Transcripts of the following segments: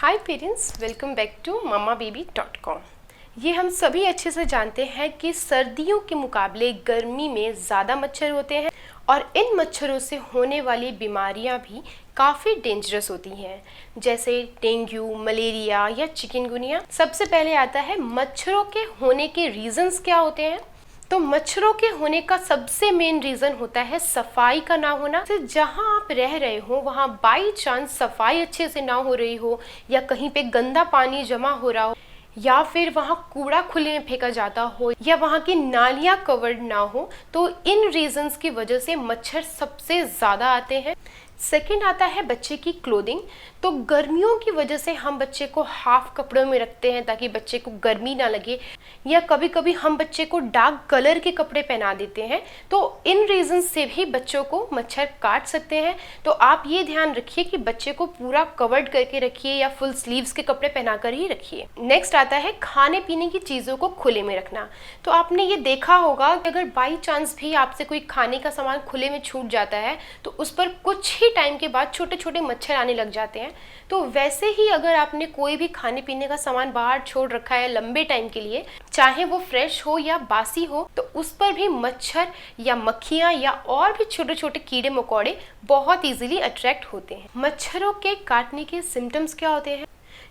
Hi parents, welcome back to mamababy.com। ये हम सभी अच्छे से जानते हैं कि सर्दियों के मुकाबले गर्मी में ज़्यादा मच्छर होते हैं और इन मच्छरों से होने वाली बीमारियां भी काफ़ी डेंजरस होती हैं, जैसे डेंगू, मलेरिया या चिकनगुनिया। सबसे पहले आता है मच्छरों के होने के रीज़न्स क्या होते हैं। तो मच्छरों के होने का सबसे मेन रीज़न होता है सफाई का ना होना। तो जहाँ आप रह रहे हो वहाँ बाई चांस सफाई अच्छे से ना हो रही हो, या कहीं पे गंदा पानी जमा हो रहा हो, या फिर वहाँ कूड़ा खुले में फेंका जाता हो, या वहाँ की नालियाँ कवर्ड ना हो, तो इन रीजंस की वजह से मच्छर सबसे ज़्यादा आते हैं। सेकंड आता है बच्चे की क्लोथिंग। तो गर्मियों की वजह से हम बच्चे को हाफ कपड़ों में रखते हैं ताकि बच्चे को गर्मी ना लगे, या कभी कभी हम बच्चे को डार्क कलर के कपड़े पहना देते हैं। तो इन रीजन से भी बच्चों को मच्छर काट सकते हैं। तो आप ये ध्यान रखिए कि बच्चे को पूरा कवर्ड करके रखिए या फुल स्लीव्स के कपड़े पहना कर ही रखिए। नेक्स्ट आता है खाने पीने की चीज़ों को खुले में रखना। तो आपने ये देखा होगा कि अगर बाई चांस भी आपसे कोई खाने का सामान खुले में छूट जाता है तो उस पर कुछ ही टाइम के बाद छोटे छोटे मच्छर आने लग जाते हैं। तो वैसे ही अगर आपने कोई भी खाने पीने का सामान बाहर छोड़ रखा है लंबे टाइम के लिए, चाहे वो फ्रेश हो या बासी हो, तो उस पर भी मच्छर या मक्खियाँ या और भी छोटे छोटे कीड़े मकोड़े बहुत इजीली अट्रैक्ट होते हैं। मच्छरों के काटने के सिम्टम्स क्या होते हैं?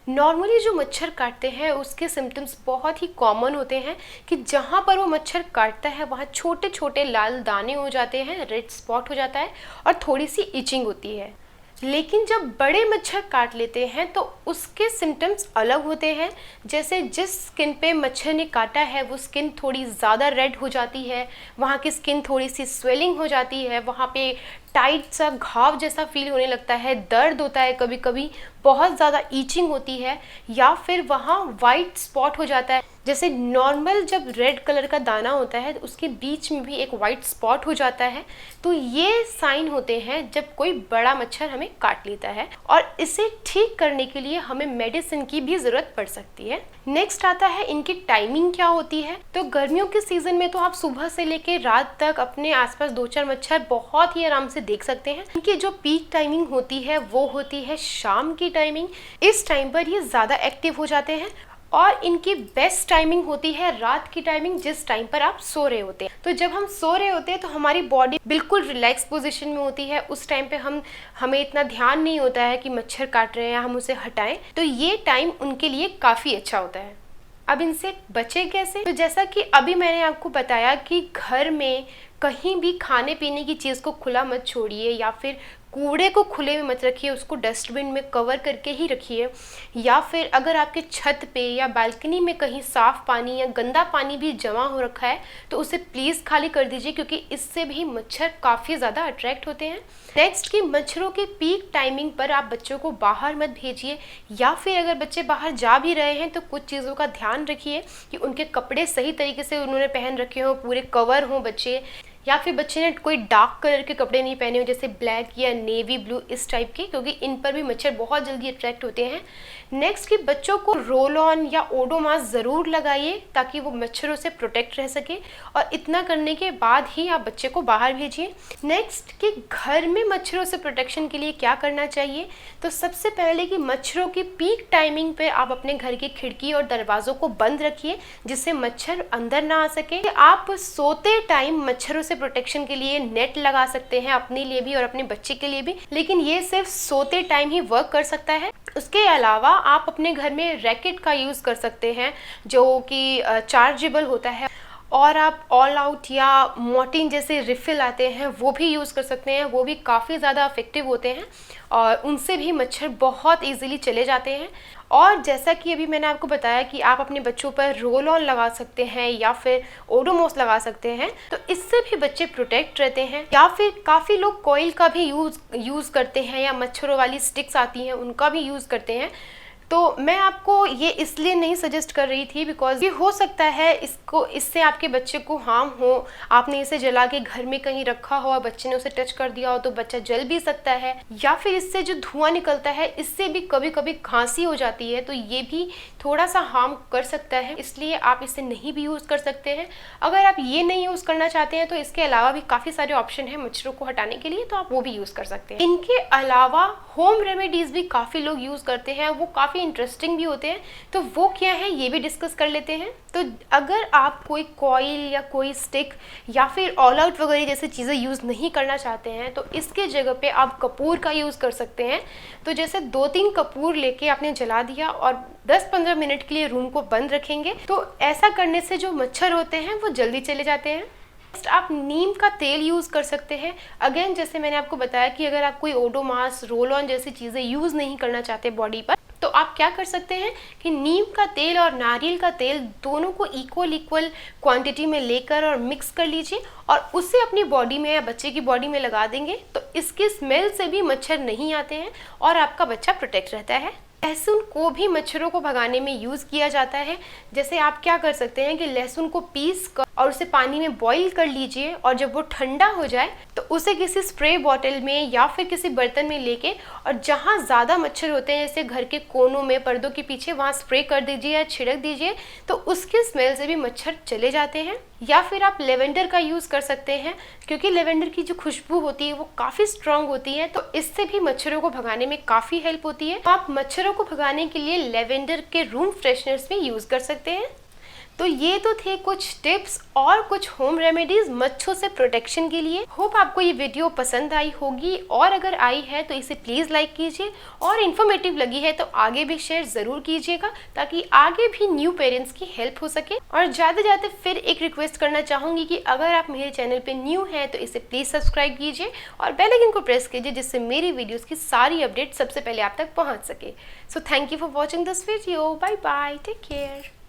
नॉर्मली जो मच्छर काटते हैं उसके सिम्टम्स बहुत ही कॉमन होते हैं कि जहाँ पर वो मच्छर काटता है वहाँ छोटे छोटे लाल दाने हो जाते हैं, रेड स्पॉट हो जाता है और थोड़ी सी इचिंग होती है। लेकिन जब बड़े मच्छर काट लेते हैं तो उसके सिम्टम्स अलग होते हैं। जैसे जिस स्किन पे मच्छर ने काटा है वो स्किन थोड़ी ज़्यादा रेड हो जाती है, वहाँ की स्किन थोड़ी सी स्वेलिंग हो जाती है, वहाँ पे टाइट सा घाव जैसा फील होने लगता है, दर्द होता है, कभी कभी बहुत ज़्यादा ईचिंग होती है, या फिर वहाँ वाइट स्पॉट हो जाता है। जैसे नॉर्मल जब रेड कलर का दाना होता है तो उसके बीच में भी एक वाइट स्पॉट हो जाता है। तो ये साइन होते हैं जब कोई बड़ा मच्छर हमें काट लेता है, और इसे ठीक करने के लिए हमें मेडिसिन की भी ज़रूरत पड़ सकती है। नेक्स्ट आता है इनकी टाइमिंग क्या होती है। तो गर्मियों के सीज़न में तो आप सुबह से लेकर रात तक अपने आसपास 2-4 मच्छर बहुत ही आराम से देख सकते हैं। इनकी जो पीक टाइमिंग होती है वो होती है शाम की टाइमिंग। इस टाइम पर ये ज़्यादा एक्टिव हो जाते हैं, और इनकी बेस्ट टाइमिंग होती है रात की टाइमिंग, जिस टाइम पर आप सो रहे होते हैं। तो जब हम सो रहे होते हैं तो हमारी बॉडी बिल्कुल रिलैक्स पोजीशन में होती है। उस टाइम पे हमें इतना ध्यान नहीं होता है कि मच्छर काट रहे हैं, हम उसे हटाएं। तो ये टाइम उनके लिए काफ़ी अच्छा होता है। अब इनसे बचे कैसे? तो जैसा कि अभी मैंने आपको बताया कि घर में कहीं भी खाने पीने की चीज़ को खुला मत छोड़िए, या फिर कूड़े को खुले में मत रखिए, उसको डस्टबिन में कवर करके ही रखिए। या फिर अगर आपके छत पे या बालकनी में कहीं साफ़ पानी या गंदा पानी भी जमा हो रखा है तो उसे प्लीज़ खाली कर दीजिए, क्योंकि इससे भी मच्छर काफ़ी ज़्यादा अट्रैक्ट होते हैं। नेक्स्ट कि मच्छरों की पीक टाइमिंग पर आप बच्चों को बाहर मत भेजिए, या फिर अगर बच्चे बाहर जा भी रहे हैं तो कुछ चीज़ों का ध्यान रखिए कि उनके कपड़े सही तरीके से उन्होंने पहन रखे हों, पूरे कवर हों बच्चे, या फिर बच्चे ने कोई डार्क कलर के कपड़े नहीं पहने हो, जैसे ब्लैक या नेवी ब्लू इस टाइप के, क्योंकि इन पर भी मच्छर बहुत जल्दी अट्रैक्ट होते हैं। नेक्स्ट कि बच्चों को रोल ऑन या ओडोमॉस ज़रूर लगाइए ताकि वो मच्छरों से प्रोटेक्ट रह सके, और इतना करने के बाद ही आप बच्चे को बाहर भेजिए। नेक्स्ट कि घर में मच्छरों से प्रोटेक्शन के लिए क्या करना चाहिए। तो सबसे पहले कि मच्छरों की पीक टाइमिंग पे आप अपने घर की खिड़की और दरवाज़ों को बंद रखिए, जिससे मच्छर अंदर ना आ सके। आप सोते टाइम मच्छरों से प्रोटेक्शन के लिए नेट लगा सकते हैं, अपने लिए भी और अपने बच्चे के लिए भी, लेकिन ये सिर्फ सोते टाइम ही वर्क कर सकता है। उसके अलावा आप अपने घर में रैकेट का यूज़ कर सकते हैं जो कि चार्जेबल होता है, और आप ऑल आउट या मोर्टीन जैसे रिफिल आते हैं वो भी यूज़ कर सकते हैं। वो भी काफ़ी ज़्यादा इफेक्टिव होते हैं और उनसे भी मच्छर बहुत इजीली चले जाते हैं। और जैसा कि अभी मैंने आपको बताया कि आप अपने बच्चों पर रोल ऑन लगा सकते हैं या फिर ओडोमॉस लगा सकते हैं, तो इससे भी बच्चे प्रोटेक्ट रहते हैं। या फिर काफ़ी लोग कॉइल का भी यूज़ करते हैं, या मच्छरों वाली स्टिक्स आती हैं उनका भी यूज़ करते हैं। तो मैं आपको ये इसलिए नहीं सजेस्ट कर रही थी बिकॉज ये हो सकता है इससे आपके बच्चे को हार्म हो। आपने इसे जला के घर में कहीं रखा हो और बच्चे ने उसे टच कर दिया हो तो बच्चा जल भी सकता है, या फिर इससे जो धुआं निकलता है इससे भी कभी कभी खांसी हो जाती है, तो ये भी थोड़ा सा हार्म कर सकता है। इसलिए आप इसे नहीं भी यूज़ कर सकते हैं। अगर आप ये नहीं यूज़ करना चाहते हैं तो इसके अलावा भी काफ़ी सारे ऑप्शन हैं मच्छरों को हटाने के लिए, तो आप वो भी यूज़ कर सकते हैं। इनके अलावा होम रेमेडीज़ भी काफ़ी लोग यूज़ करते हैं, वो काफ़ी इंटरेस्टिंग भी होते हैं। तो वो क्या है ये भी डिस्कस कर लेते हैं। तो अगर आप कोई कॉइल या कोई स्टिक या फिर ऑल आउट वगैरह जैसी चीज़ें यूज़ नहीं करना चाहते हैं तो इसके जगह पे आप कपूर का यूज़ कर सकते हैं। तो जैसे 2-3 कपूर लेके आपने जला दिया और 10-15 मिनट के लिए रूम को बंद रखेंगे, तो ऐसा करने से जो मच्छर होते हैं वो जल्दी चले जाते हैं। नेक्स्ट आप नीम का तेल यूज़ कर सकते हैं। अगेन जैसे मैंने आपको बताया कि अगर आप कोई ओडोमॉस, रोल ऑन जैसी चीज़ें यूज़ नहीं करना चाहते बॉडी पर, तो आप क्या कर सकते हैं कि नीम का तेल और नारियल का तेल दोनों को इक्वल क्वांटिटी में लेकर और मिक्स कर लीजिए और उसे अपनी बॉडी में या बच्चे की बॉडी में लगा देंगे। तो इसकी स्मेल से भी मच्छर नहीं आते हैं और आपका बच्चा प्रोटेक्ट रहता है। लहसुन को भी मच्छरों को भगाने में यूज़ किया जाता है। जैसे आप क्या कर सकते हैं कि लहसुन को पीस कर और उसे पानी में बॉईल कर लीजिए और जब वो ठंडा हो जाए तो उसे किसी स्प्रे बॉटल में या फिर किसी बर्तन में लेके और जहाँ ज़्यादा मच्छर होते हैं जैसे घर के कोनों में, पर्दों के पीछे, वहाँ स्प्रे कर दीजिए या छिड़क दीजिए, तो उसके स्मेल से भी मच्छर चले जाते हैं। या फिर आप लेवेंडर का यूज़ कर सकते हैं क्योंकि लेवेंडर की जो खुशबू होती है वो काफ़ी स्ट्रांग होती है, तो इससे भी मच्छरों को भगाने में काफ़ी हेल्प होती है। आप मच्छरों को भगाने के लिए लेवेंडर के रूम फ्रेशनर्स में यूज़ कर सकते हैं। तो ये तो थे कुछ टिप्स और कुछ होम रेमेडीज मच्छरों से प्रोटेक्शन के लिए। होप आपको ये वीडियो पसंद आई होगी और अगर आई है तो इसे प्लीज़ लाइक कीजिए और इन्फॉर्मेटिव लगी है तो आगे भी शेयर ज़रूर कीजिएगा ताकि आगे भी न्यू पेरेंट्स की हेल्प हो सके। और जाते जाते फिर एक रिक्वेस्ट करना चाहूँगी कि अगर आप मेरे चैनल पे न्यू हैं तो इसे प्लीज़ सब्सक्राइब कीजिए और बेल आइकन को प्रेस कीजिए जिससे मेरी वीडियोज़ की सारी अपडेट सबसे पहले आप तक पहुँच सके। So thank you for watching this video. Bye bye, take care.